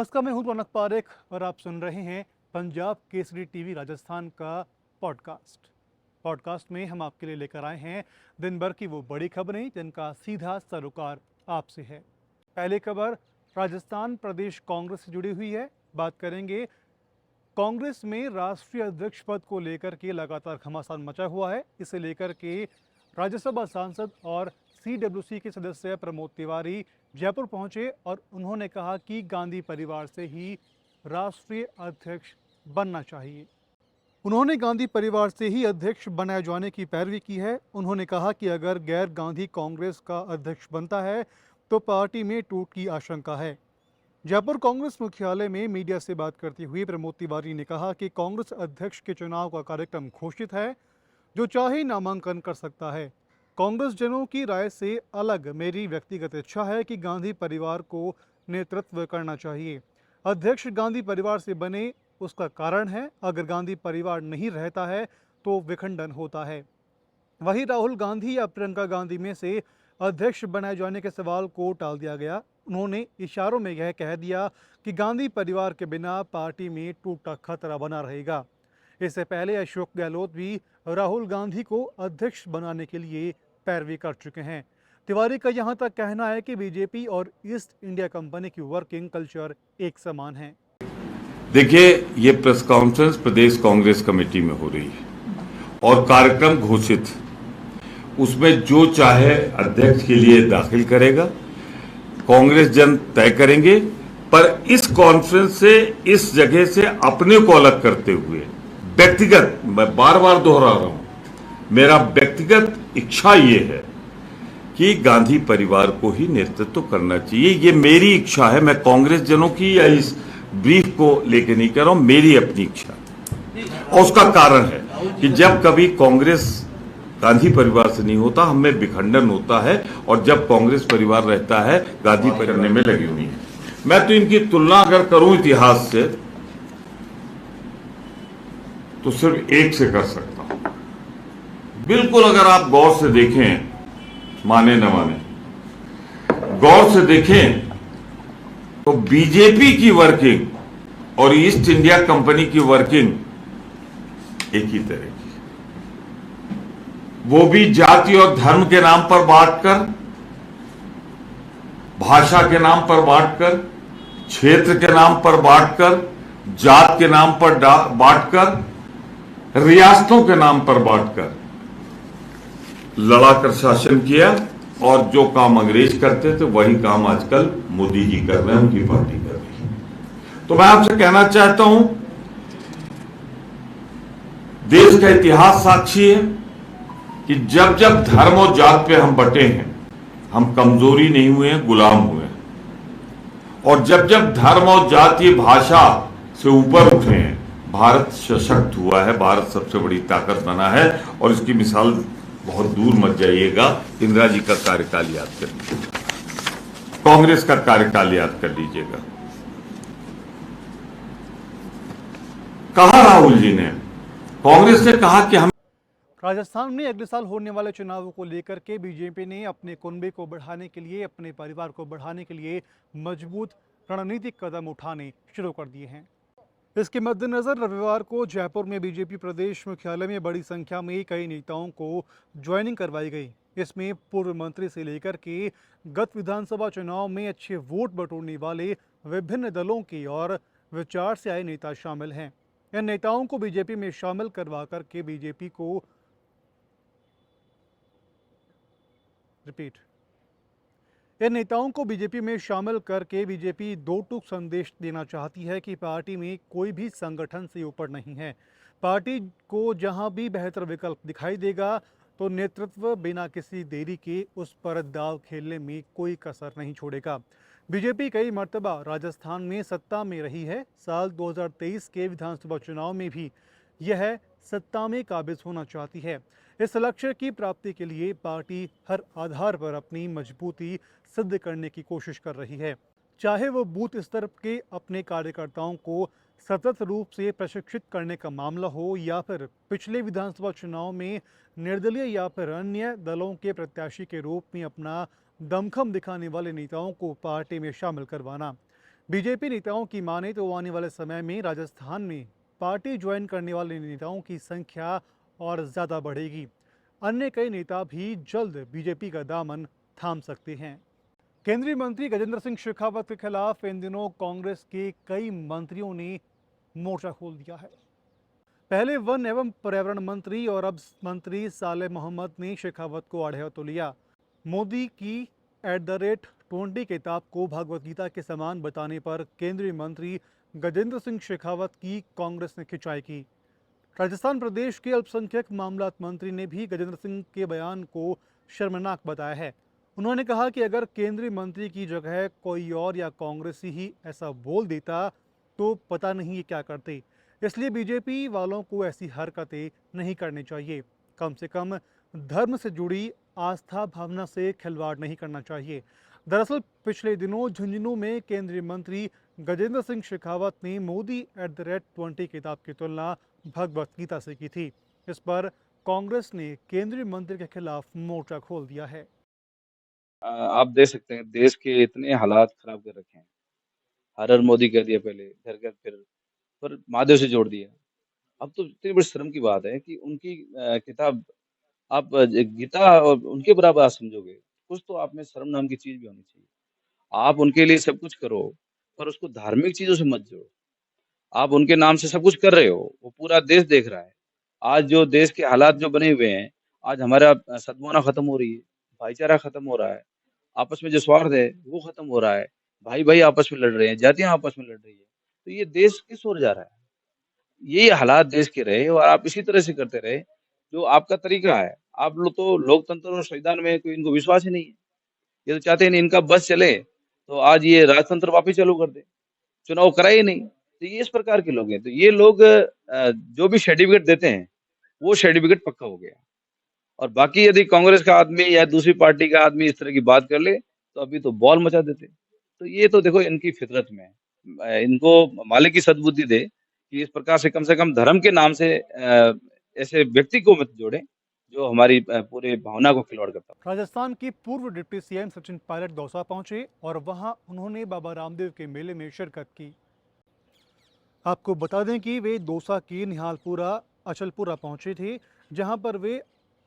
नमस्कार, मैं हूं रौनक पारेख और आप सुन रहे हैं पंजाब केसरी टीवी राजस्थान का पॉडकास्ट में हम आपके लिए लेकर आए हैं दिन भर की वो बड़ी खबरें जिनका सीधा सरोकार आपसे है। पहली खबर राजस्थान प्रदेश कांग्रेस से जुड़ी हुई है। बात करेंगे कांग्रेस में राष्ट्रीय अध्यक्ष पद को लेकर के लगातार घमासान मचा हुआ है। इसे लेकर के राज्यसभा सांसद और CWC के सदस्य प्रमोद तिवारी जयपुर पहुंचे और उन्होंने कहा कि गांधी परिवार से ही राष्ट्रीय अध्यक्ष बनना चाहिए। उन्होंने गांधी परिवार से ही अध्यक्ष बनाए जाने की पैरवी की है। उन्होंने कहा कि अगर गैर गांधी कांग्रेस का अध्यक्ष बनता है तो पार्टी में टूट की आशंका है। जयपुर कांग्रेस मुख्यालय में मीडिया से बात करते हुए प्रमोद तिवारी ने कहा कि कांग्रेस अध्यक्ष के चुनाव का कार्यक्रम घोषित है, जो चाहे नामांकन कर सकता है। कांग्रेस जनों की राय से अलग मेरी व्यक्तिगत इच्छा है कि गांधी परिवार को नेतृत्व करना चाहिए। अध्यक्ष गांधी परिवार से बने, उसका कारण है अगर गांधी परिवार नहीं रहता है तो विखंडन होता है। वहीं राहुल गांधी या प्रियंका गांधी में से अध्यक्ष बनाए जाने के सवाल को टाल दिया गया। उन्होंने इशारों में यह कह दिया कि गांधी परिवार के बिना पार्टी में टूट का खतरा बना रहेगा। इससे पहले अशोक गहलोत भी राहुल गांधी को अध्यक्ष बनाने के लिए पैरवी कर चुके हैं। तिवारी का यहां तक कहना है कि बीजेपी और ईस्ट इंडिया कंपनी की वर्किंग कल्चर एक समान है। देखिए, ये प्रेस कॉन्फ्रेंस प्रदेश कांग्रेस कमेटी में हो रही है और कार्यक्रम घोषित, उसमें जो चाहे अध्यक्ष के लिए दाखिल करेगा, कांग्रेस जन तय करेंगे। पर इस कॉन्फ्रेंस से, इस जगह से अपने को अलग करते हुए व्यक्तिगत, मैं बार बार दोहरा रहा हूं, मेरा व्यक्तिगत इच्छा ये है कि गांधी परिवार को ही नेतृत्व करना चाहिए। ये मेरी इच्छा है, मैं कांग्रेस जनों की या इस ब्रीफ को लेकर नहीं कर रहा हूं, मेरी अपनी इच्छा। और उसका कारण है कि जब कभी कांग्रेस गांधी परिवार से नहीं होता, हमें विखंडन होता है, और जब कांग्रेस परिवार रहता है, गांधी करने में लगी हुई है। मैं तो इनकी तुलना अगर करूं इतिहास से तो सिर्फ एक से कर सकता हूं। बिल्कुल अगर आप गौर से देखें, माने न माने, गौर से देखें तो बीजेपी की वर्किंग और ईस्ट इंडिया कंपनी की वर्किंग एक ही तरह की है। वो भी जाति और धर्म के नाम पर बांटकर, भाषा के नाम पर बांटकर, क्षेत्र के नाम पर बांटकर, जात के नाम पर बांटकर, रियासतों के नाम पर बांटकर लड़ाकर शासन किया। और जो काम अंग्रेज करते थे वही काम आजकल मोदी जी कर रहे हैं, उनकी पार्टी कर रही है। तो मैं आपसे कहना चाहता हूं, देश का इतिहास साक्षी है कि जब जब धर्म और जात पे हम बटे हैं, हम कमजोरी नहीं हुए हैं, गुलाम हुए हैं। और जब जब धर्म और जातीय भाषा से ऊपर उठे हैं, भारत सशक्त हुआ है, भारत सबसे बड़ी ताकत बना है। और इसकी मिसाल बहुत दूर मत जाइएगा, इंदिरा जी का कार्यकाल याद कर लीजिएगा, कांग्रेस का कार्यकाल याद कर लीजिएगा। कहा राहुल जी ने, कांग्रेस ने कहा कि हम राजस्थान में अगले साल होने वाले चुनावों को लेकर के बीजेपी ने अपने कुनबे को बढ़ाने के लिए, अपने परिवार को बढ़ाने के लिए मजबूत रणनीतिक कदम उठाने शुरू कर दिए हैं। इसके मद्देनजर रविवार को जयपुर में बीजेपी प्रदेश मुख्यालय में बड़ी संख्या में कई नेताओं को ज्वाइनिंग करवाई गई। इसमें पूर्व मंत्री से लेकर के गत विधानसभा चुनाव में अच्छे वोट बटोरने वाले विभिन्न दलों के और विचार से आए नेता शामिल हैं। इन नेताओं को बीजेपी में शामिल करवा करके बीजेपी दो टूक संदेश देना चाहती है कि पार्टी में कोई भी संगठन से ऊपर नहीं है। पार्टी को जहां भी बेहतर विकल्प दिखाई देगा तो नेतृत्व बिना किसी देरी के उस पर दाव खेलने में कोई कसर नहीं छोड़ेगा। बीजेपी कई मर्तबा राजस्थान में सत्ता में रही है। साल 2023 के विधानसभा चुनाव में भी यह सत्ता में काबिज होना चाहती है। इस लक्ष्य की प्राप्ति के लिए पार्टी हर आधार पर अपनी मजबूती सिद्ध करने की कोशिश कर रही है, चाहे वो बूथ स्तर के अपने कार्यकर्ताओं को सतत रूप से प्रशिक्षित करने का मामला हो या फिर पिछले विधानसभा चुनाव में निर्दलीय या फिर अन्य दलों के प्रत्याशी के रूप में अपना दमखम दिखाने वाले नेताओं को पार्टी में शामिल करवाना। बीजेपी नेताओं की माने तो आने वाले समय में राजस्थान में पार्टी ज्वाइन करने वाले नेताओं की संख्या और ज़्यादा बढ़ेगी। अन्य कई नेता भी जल्द बीजेपी का दामन थाम सकते हैं। केंद्रीय मंत्री गजेंद्र सिंह शेखावत के खिलाफ इन दिनों कांग्रेस के कई मंत्रियों ने मोर्चा खोल दिया है। पहले वन एवं पर्यावरण मंत्री और अब मंत्री सालेह मोहम्मद ने शेखावत को आड़े हाथों लिया। मोदी की @20 किताब को भगवत गीता के समान बताने पर केंद्रीय मंत्री गजेंद्र सिंह शेखावत की कांग्रेस ने खिंचाई की। राजस्थान प्रदेश के अल्पसंख्यक मामलात मंत्री ने भी गजेंद्र सिंह के बयान को शर्मनाक बताया है। उन्होंने कहा कि अगर केंद्रीय मंत्री की जगह कोई और या कांग्रेसी ही ऐसा बोल देता तो पता नहीं ये क्या करते। इसलिए बीजेपी वालों को ऐसी हरकतें नहीं करनी चाहिए। कम से कम धर्म से जुड़ी आस्था भावना से खिलवाड़ नहीं करना चाहिए। दरअसल पिछले दिनों झुंझुनू में केंद्रीय मंत्री गजेंद्र सिंह शेखावत ने मोदी @20 किताब की तुलना भगवत गीता से की थी। इस पर कांग्रेस ने केंद्रीय मंत्री के खिलाफ मोर्चा खोल दिया है। आप देख सकते हैं देश के इतने हालात खराब कर रखे हैं। हर हर मोदी कह दिया पहले, घर घर फिर महादेव से जोड़ दिया। अब तो इतनी बड़ी शर्म की बात है कि उनकी किताब आप गीता और उनके बराबर आप समझोगे। कुछ तो आप में शर्म नाम की चीज़ भी होनी चाहिए। आप उनके लिए सब कुछ करो, पर उसको धार्मिक चीज़ों से मत जोड़ो। आप उनके नाम से सब कुछ कर रहे हो, वो पूरा देश देख रहा है। आज जो देश के हालात जो बने हुए हैं, आज हमारा सद्भावना खत्म हो रही है, भाईचारा खत्म हो रहा है, आपस में जो स्वार्थ है, वो खत्म हो रहा है। भाई-भाई आपस में लड़ रहे हैं, जातियाँ आपस में लड़ रही है। तो ये देश किस ओर जा रहा है? ये हालात देश के रहे और आप इसी तरह से करते रहे, जो आपका तरीका है। आप लोग तो लोकतंत्र और संविधान में कोई इनको विश्वास ही नहीं है। ये तो चाहते ही नहीं इनका बस चले, तो आज ये राजतंत्र वापिस चालू कर दें। चुनाव कराए ही नहीं। तो ये इस प्रकार के लोग हैं। तो ये लोग जो भी सर्टिफिकेट देते हैं, वो सर्टिफिकेट पक्का हो गया। और बाकी यदि कांग्रेस का आदमी या दूसरी पार्टी का आदमी इस तरह की बात कर ले, तो अभी तो बॉल मचा देते। तो ये तो देखो इनकी फितरत में है। इनको मालिक की सद्बुद्धि दे कि इस प्रकार से कम धर्म के नाम से ऐसे व्यक्ति को मत जोड़ें, जो हमारी पूरे भावना को खिलवाड़ करता हो। राजस्थान के पूर्व डिप्टी सीएम सचिन पायलट दौसा पहुंचे और वहां उन्होंने बाबा रामदेव के मेले में शिरकत की। आपको बता दें कि वे दौसा की निहालपुरा अचलपुरा पहुंचे थे, जहां पर वे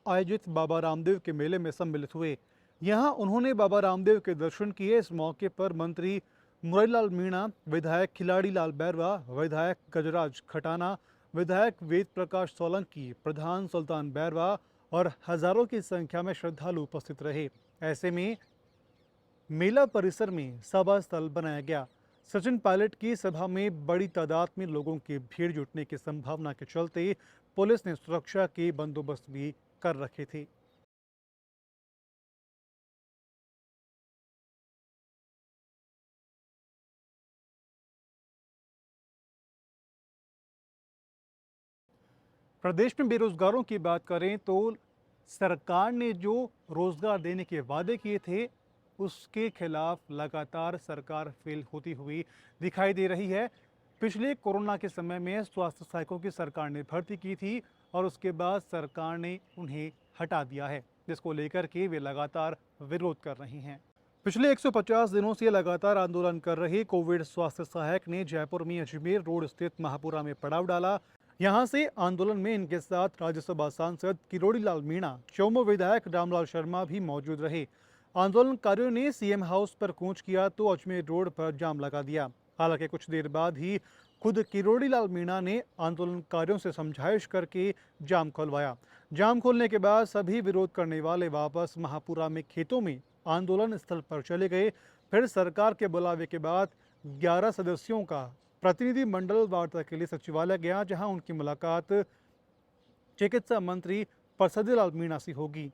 आयोजित बाबा रामदेव के मेले में सम्मिलित हुए। यहां उन्होंने बाबा रामदेव के दर्शन किए। इस मौके पर मंत्री मुरलीलाल मीणा, विधायक खिलाड़ी लाल बैरवा, विधायक गजराज खटाना, विधायक वेद प्रकाश सोलंकी, प्रधान सुल्तान बैरवा और हजारों की संख्या में श्रद्धालु उपस्थित रहे। ऐसे में मेला परिसर में सभा स्थल बनाया गया। सचिन पायलट की सभा में बड़ी तादाद में लोगों की भीड़ जुटने की संभावना के चलते पुलिस ने सुरक्षा के बंदोबस्त भी कर रखे थे। प्रदेश में बेरोजगारों की बात करें तो सरकार ने जो रोजगार देने के वादे किए थे, उसके खिलाफ लगातार सरकार फेल होती हुई दिखाई दे रही है। पिछले कोरोना के समय में स्वास्थ्य सहायकों की सरकार ने भर्ती की थी और उसके बाद सरकार ने उन्हें हटा दिया है, जिसको लेकर के वे लगातार विरोध कर रही हैं। पिछले 150 दिनों से लगातार आंदोलन कर रहे कोविड स्वास्थ्य सहायक ने जयपुर में अजमेर रोड स्थित महापुरा में पड़ाव डाला। यहां से आंदोलन में इनके साथ राज्यसभा सांसद किरोड़ी लाल मीणा, चौमो विधायक रामलाल शर्मा भी मौजूद रहे। आंदोलनकारियों ने सीएम हाउस पर कूच किया तो अजमेर रोड पर जाम लगा दिया। हालांकि कुछ देर बाद ही खुद किरोड़ी लाल मीणा ने आंदोलनकारियों से समझाइश करके जाम खुलवाया। जाम खोलने के बाद सभी विरोध करने वाले वापस महापुरा में खेतों में आंदोलन स्थल पर चले गए। फिर सरकार के बुलावे के बाद 11 सदस्यों का प्रतिनिधि मंडल वार्ता के लिए सचिवालय गया, जहां उनकी मुलाकात चिकित्सा मंत्री परसदी लाल मीणा से होगी।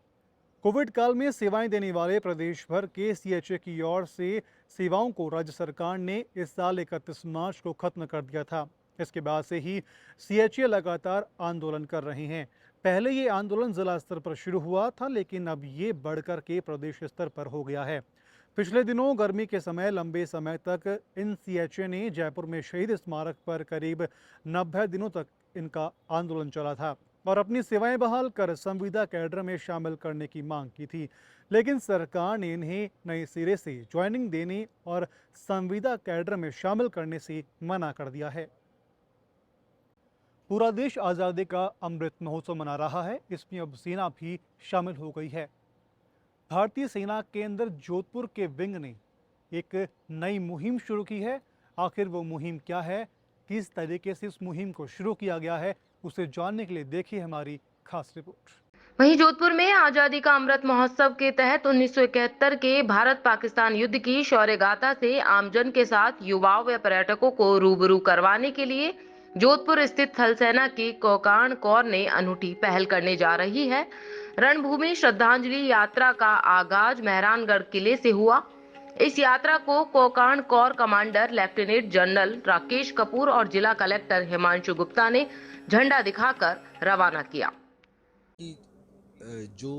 कोविड काल में सेवाएं देने वाले प्रदेश भर के सीएचए की ओर से सेवाओं को राज्य सरकार ने इस साल 31 मार्च को खत्म कर दिया था। इसके बाद से ही सीएचए लगातार आंदोलन कर रहे हैं। पहले ये आंदोलन जिला स्तर पर शुरू हुआ था, लेकिन अब ये बढ़कर के प्रदेश स्तर पर हो गया है। पिछले दिनों गर्मी के समय लंबे समय तक इन सीएचए ने जयपुर में शहीद स्मारक पर करीब 90 दिनों तक इनका आंदोलन चला था और अपनी सेवाएं बहाल कर संविदा कैडर में शामिल करने की मांग की थी। लेकिन सरकार ने इन्हें नए सिरे से ज्वाइनिंग देने और संविदा कैडर में शामिल करने से मना कर दिया है। पूरा देश आज़ादी का अमृत महोत्सव मना रहा है, इसमें अब सेना भी शामिल हो गई है। भारतीय सेना के अंदर जोधपुर के विंग ने एक नई मुहिम शुरू की है। आखिर वो मुहिम क्या है, किस तरीके से इस मुहिम को शुरू किया गया है, उसे जानने के लिए देखिए हमारी खास रिपोर्ट। वहीं जोधपुर में आजादी का अमृत महोत्सव के तहत 1971 के भारत पाकिस्तान युद्ध की शौर्य गाथा से आमजन के साथ युवाओं व पर्यटकों को रूबरू करवाने के लिए जोधपुर स्थित थल सेना की कोकाण कोर ने अनूठी पहल करने जा रही है। रणभूमि श्रद्धांजलि यात्रा का आगाज मेहरानगढ़ किले से हुआ। इस यात्रा को कोकाण core commander lieutenant general Rakesh Kapoor और जिला कलेक्टर हिमांशु गुप्ता ने झंडा दिखाकर रवाना किया। जो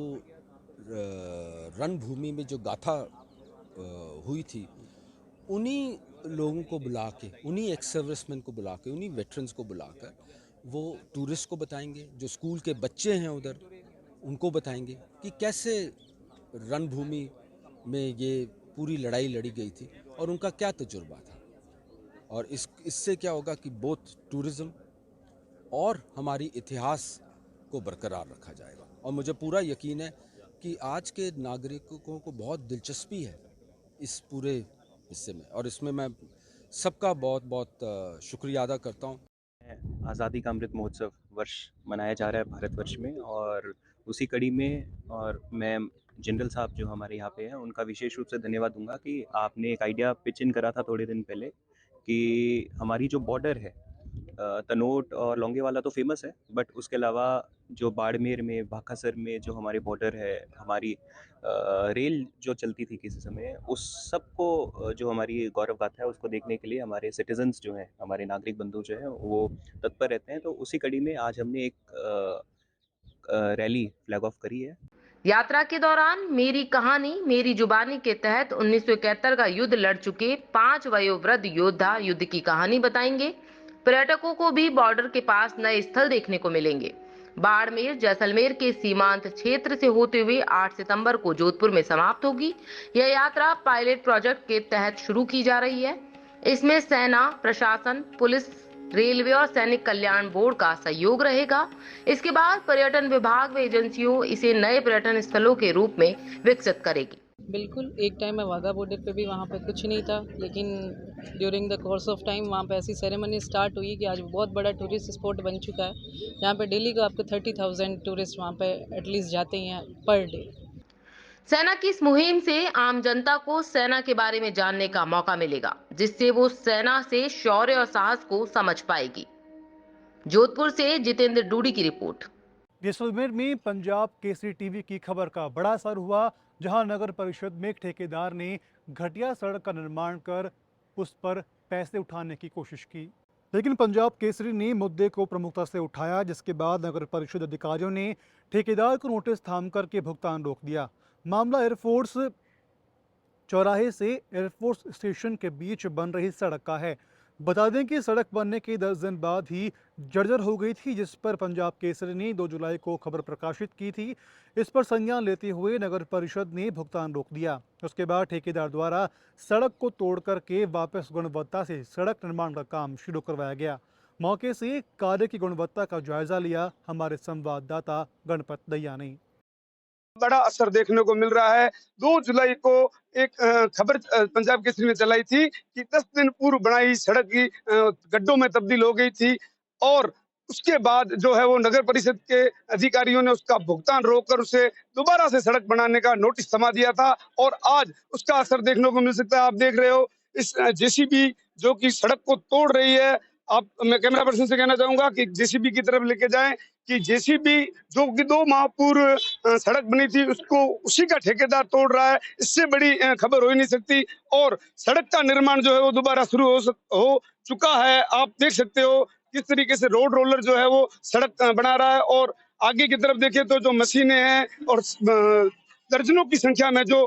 रणभूमि में जो गाथा हुई थी, उन्हीं लोगों को बुला के, उन्हीं एक्स सर्विसमैन को बुला के, उन्हीं वेटरन्स को बुलाकर वो टूरिस्ट को बताएंगे, जो स्कूल के बच्चे हैं उधर उनको बताएंगे कि कैसे रणभूमि में ये पूरी लड़ाई लड़ी गई थी और उनका क्या तजुर्बा था। और इससे क्या होगा कि बोथ टूरिज़्म और हमारी इतिहास को बरकरार रखा जाएगा। और मुझे पूरा यकीन है कि आज के नागरिकों को बहुत दिलचस्पी है इस पूरे हिस्से में, और इसमें मैं सबका बहुत बहुत शुक्रिया अदा करता हूँ। आज़ादी का अमृत महोत्सव वर्ष मनाया जा रहा है भारतवर्ष में, और उसी कड़ी में और मैं जनरल साहब जो हमारे यहाँ पे हैं उनका विशेष रूप से धन्यवाद दूंगा कि आपने एक आइडिया पिच इन करा था थोड़े दिन पहले कि हमारी जो बॉर्डर है तनोट और लोंगेवाला तो फेमस है, बट उसके अलावा जो बाड़मेर में, भाखासर में जो हमारे बॉर्डर है, हमारी रेल जो चलती थी किसी समय, उस सब को जो हमारी गौरव गाथा है उसको देखने के लिए हमारे सिटीजन्स जो हैं, हमारे नागरिक बंधु जो हैं वो तत्पर रहते हैं। तो उसी कड़ी में आज हमने एक रैली फ्लैग ऑफ करी है। यात्रा के दौरान मेरी कहानी मेरी जुबानी के तहत 1971 का युद्ध लड़ चुके 5 वयोवृद्ध योद्धा युद्ध की कहानी बताएंगे। पर्यटकों को भी बॉर्डर के पास नए स्थल देखने को मिलेंगे। बाड़मेर जैसलमेर के सीमांत क्षेत्र से होते हुए 8 सितंबर को जोधपुर में समाप्त होगी। यह यात्रा पायलट प्रोजेक्ट के तहत शुरू की जा रही है। इसमें सेना, प्रशासन, पुलिस, रेलवे और सैनिक कल्याण बोर्ड का सहयोग रहेगा। इसके बाद पर्यटन विभाग व एजेंसियों इसे नए पर्यटन स्थलों के रूप में विकसित करेगी। बिल्कुल, एक टाइम में वाघा बॉर्डर पे भी वहाँ पे कुछ नहीं था, लेकिन during the course of time वहाँ पे ऐसी सेरेमनी स्टार्ट हुई कि आज बहुत बड़ा टूरिस्ट स्पॉट बन चुका है। यहाँ पे डेली का आपको 30,000 टूरिस्ट वहाँ पे एटलीस्ट जाते हैं पर डे। सेना की इस मुहिम से आम जनता को सेना के बारे में जानने का मौका मिलेगा, जिससे वो सेना से शौर्य और साहस को समझ पाएगी। जोधपुर से जितेंद्र डूडी की रिपोर्ट। जैसलमेर में पंजाब केसरी टीवी की खबर का बड़ा असर हुआ, जहां नगर परिषद में एक ठेकेदार ने घटिया सड़क का निर्माण कर उस पर पैसे उठाने की कोशिश की, लेकिन पंजाब केसरी ने मुद्दे को प्रमुखता से उठाया, जिसके बाद नगर परिषद अधिकारियों ने ठेकेदार को नोटिस थाम करके भुगतान रोक दिया। मामला एयरफोर्स चौराहे से एयरफोर्स स्टेशन के बीच बन रही सड़क का है। बता दें कि सड़क बनने के 10 दिन बाद ही जर्जर हो गई थी, जिस पर पंजाब केसरी ने 2 जुलाई को खबर प्रकाशित की थी। इस पर संज्ञान लेते हुए नगर परिषद ने भुगतान रोक दिया। उसके बाद ठेकेदार द्वारा सड़क को तोड़ करके वापस गुणवत्ता से सड़क निर्माण का काम शुरू करवाया गया। मौके से कार्य की गुणवत्ता का जायजा लिया हमारे संवाददाता गणपत दैया ने। बड़ा असर देखने को मिल रहा है। 2 जुलाई को एक खबर पंजाब केसरी में चलाई थी कि 10 दिन पूर्व बनाई सड़क की गड्ढों में तब्दील हो गई थी, और उसके बाद जो है वो नगर परिषद के अधिकारियों ने उसका भुगतान रोककर उसे दोबारा से सड़क बनाने का नोटिस थमा दिया था, और आज उसका असर देखने को मिल सकता है। आप देख रहे हो इस जेसीबी जो कि सड़क को तोड़ रही है। मैं कैमरा पर्सन से कहना चाहूंगा कि जेसीबी की तरफ लेके जाएं कि जेसीबी जो कि 2 माह पूर्व सड़क बनी थी उसको उसी का ठेकेदार तोड़ रहा है। इससे बड़ी खबर हो ही नहीं सकती, और सड़क का निर्माण जो है वो दोबारा शुरू हो चुका है। आप देख सकते हो किस तरीके से रोड रोलर जो है वो सड़क बना रहा है, और आगे की तरफ देखें तो जो मशीनें हैं और दर्जनों की संख्या में जो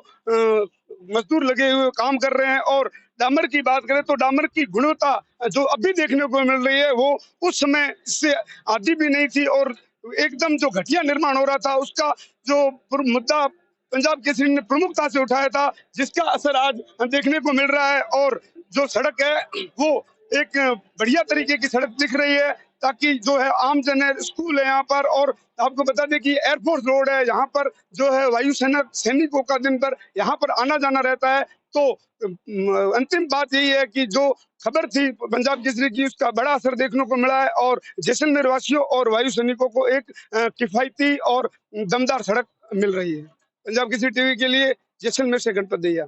मजदूर लगे हुए काम कर रहे हैं। और डामर की बात करें तो डामर की गुणवत्ता जो अभी देखने को मिल रही है वो उस समय से आधी भी नहीं थी, और एकदम जो घटिया निर्माण हो रहा था उसका जो मुद्दा पंजाब केसरी ने प्रमुखता से उठाया था, जिसका असर आज देखने को मिल रहा है। और जो सड़क है वो एक बढ़िया तरीके की सड़क दिख रही है, ताकि जो है आम जन है, स्कूल है यहाँ पर। और आपको बता दें कि एयरफोर्स रोड है, यहाँ पर जो है वायुसेना सैनिकों का दिन भर यहाँ पर आना जाना रहता है। तो अंतिम बात यही है कि जो खबर थी पंजाब केसरी की, उसका बड़ा असर देखने को मिला है और जैसलमेर वासियों और वायु सैनिकों को एक किफायती और दमदार सड़क मिल रही है। पंजाब केसरी टीवी के लिए जैसलमेर से गणपत दैया।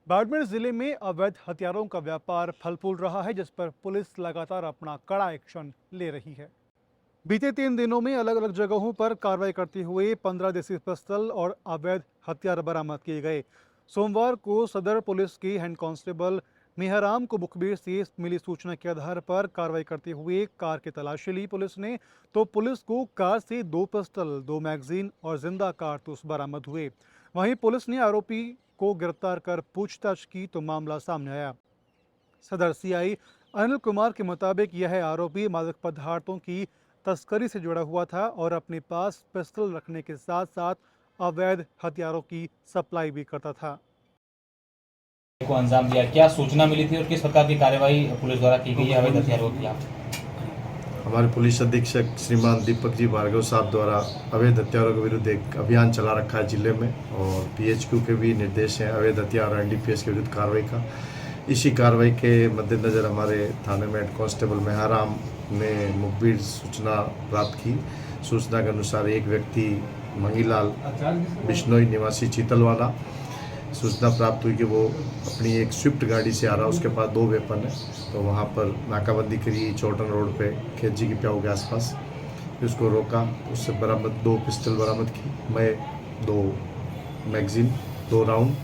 बाड़मेर जिले में अवैध हथियारों का व्यापार फल फूल रहा है, जिस पर पुलिस लगातार अपना कड़ा एक्शन ले रही है। बीते 3 दिनों में अलग अलग जगहों पर कार्रवाई करते हुए 15 देसी पिस्टल और अवैध हथियार बरामद किए गए। सोमवार को सदर पुलिस के हेड कांस्टेबल मेहराम को मुखबिर से मिली सूचना के आधार पर कार्रवाई करते हुए कार की तलाशी ली पुलिस ने, तो पुलिस को कार से 2 पिस्टल, 2 मैगजीन और जिंदा कारतूस बरामद हुए। वहीं पुलिस ने आरोपी को गिरफ्तार कर पूछताछ की तो मामला सामने आया। सदर सीआई अनिल कुमार के मुताबिक यह आरोपी मादक पदार्थों की तस्करी से जुड़ा हुआ था और अपने पास पिस्टल रखने के साथ साथ अवैध हथियारों की सप्लाई भी करता था। को अंजाम दिया, क्या सूचना मिली थी और किस प्रकार की कार्रवाई पुलिस द्वारा की गई है अवैध हथियारों के खिलाफ? हमारे पुलिस अधीक्षक श्रीमान दीपक जी भार्गव साहब द्वारा अवैध हथियारों के विरुद्ध एक अभियान चला रखा है जिले में, और पीएचक्यू के भी निर्देश हैं अवैध हथियार और एनडीपीएस के विरुद्ध कार्रवाई का। इसी कार्रवाई के मद्देनज़र हमारे थाने में हेड कांस्टेबल मेहराम ने मुखबिर सूचना प्राप्त की। सूचना के अनुसार एक व्यक्ति मंगीलाल बिश्नोई निवासी चीतलवाला, सूचना प्राप्त हुई कि वो अपनी एक स्विफ्ट गाड़ी से आ रहा, उसके पास 2 वेपन है। तो वहाँ पर नाकाबंदी करी चौटन रोड पे खेजी की प्याऊ के आसपास, फिर उसको रोका, उससे बरामद 2 पिस्टल बरामद की, मैं 2 मैगजीन 2 राउंड,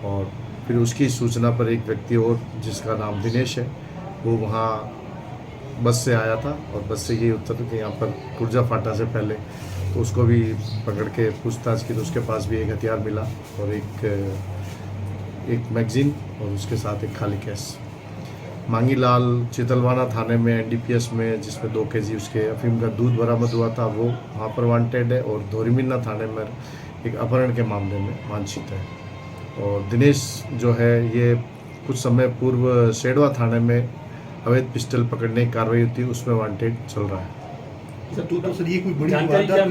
और फिर उसकी सूचना पर एक व्यक्ति और जिसका नाम दिनेश है वो वहाँ बस से आया था और बस से ये उतर के यहाँ पर कुर्जा फाटा से पहले, तो उसको भी पकड़ के पूछताछ की तो उसके पास भी एक हथियार मिला और एक मैगजीन और उसके साथ एक खाली केस। मांगीलाल चितलवाना थाने में एनडीपीएस में जिसमें 2 केजी उसके अफीम का दूध बरामद हुआ था, वो वहाँ पर वांटेड है, और धोरीमिन्ना थाने में एक अपहरण के मामले में वांछित है। और दिनेश जो है ये कुछ समय पूर्व शेडवा थाने में अवैध पिस्टल पकड़ने की कार्रवाई होती है, उसमें वांटेड चल रहा है। सर ये कोई बड़ी जानकारी क्या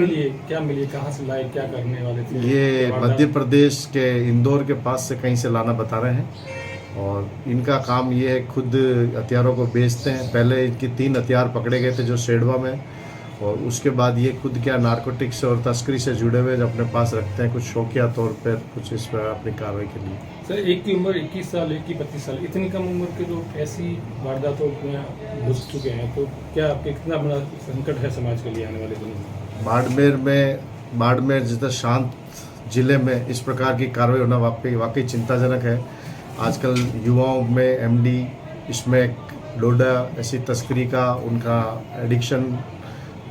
मिली है, कहाँ से लाए, क्या करने वाले थे? ये मध्य प्रदेश के इंदौर के पास से कहीं से लाना बता रहे हैं, और इनका काम ये है खुद हथियारों को बेचते हैं। पहले इनकी 3 हथियार पकड़े गए थे जो शेडवा में, और उसके बाद ये खुद क्या नारकोटिक्स और तस्करी से जुड़े हुए जो अपने पास रखते हैं, कुछ शौकिया तौर पर कुछ इस पर अपनी कार्रवाई के लिए। सर एक की उम्र 21 साल, एक की 32 साल, इतनी कम उम्र के जो ऐसी वारदातों में घुस चुके हैं, तो क्या कितना बड़ा संकट है समाज के लिए आने वाले दिनों में? बाड़मेर जितना शांत जिले में इस प्रकार की कार्रवाई होना वाकई चिंताजनक है। आजकल युवाओं में एमडी, इसमें डोडा, ऐसी तस्करी का उनका एडिक्शन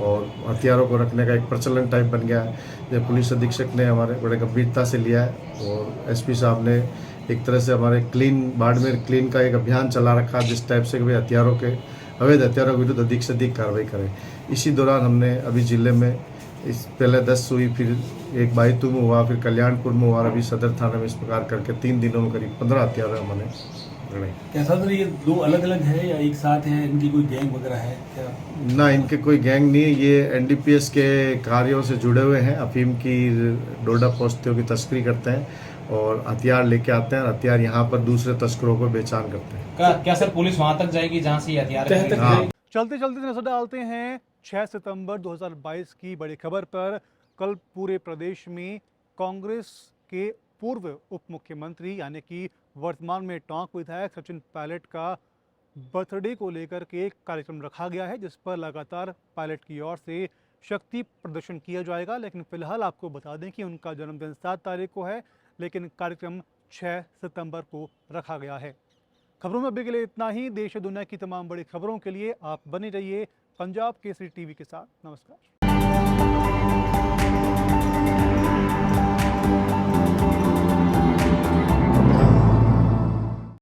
और हथियारों को रखने का एक प्रचलन टाइप बन गया है। ये पुलिस अधीक्षक ने हमारे बड़े गंभीरता से लिया है, और एसपी साहब ने एक तरह से हमारे बाड़मेर क्लीन का एक अभियान चला रखा, जिस टाइप से वे अवैध हथियारों के विरुद्ध अधिक से अधिक कार्रवाई करें। इसी दौरान हमने अभी जिले में पहले 10 हुई, फिर एक बाईतू में हुआ, फिर कल्याणपुर में हुआ, और अभी सदर थाने में इस प्रकार करके 3 दिनों में करीब 15 हथियार हमने पकड़े। कैसा सर ये 2 अलग-अलग है या एक साथ है? इनकी कोई गैंग वगैरह है क्या? ना, इनके कोई गैंग नहीं है, ये एनडीपीएस के कार्यों से जुड़े हुए हैं। अफीम की डोडा पोस्तियों की तस्करी करते हैं और हथियार लेके आते हैं, हथियार यहाँ पर दूसरे तस्करों को बेचान करते हैं। क्या सर पुलिस वहां तक जाएगी जहां से हथियार? चलते चलते नजर डालते हैं 6 सितंबर 2022 की बड़ी खबर पर। कल पूरे प्रदेश में कांग्रेस के पूर्व उप मुख्यमंत्री यानी कि वर्तमान में टोंक विधायक सचिन पायलट का बर्थडे को लेकर के एक कार्यक्रम रखा गया है, जिस पर लगातार पायलट की ओर से शक्ति प्रदर्शन किया जाएगा। लेकिन फिलहाल आपको बता दें कि उनका जन्मदिन 7 तारीख को है, लेकिन कार्यक्रम 6 सितंबर को रखा गया है। खबरों में अभी के लिए इतना ही। देश और दुनिया की तमाम बड़ी खबरों के लिए आप बने रहिए पंजाब केसरी टीवी के साथ। नमस्कार।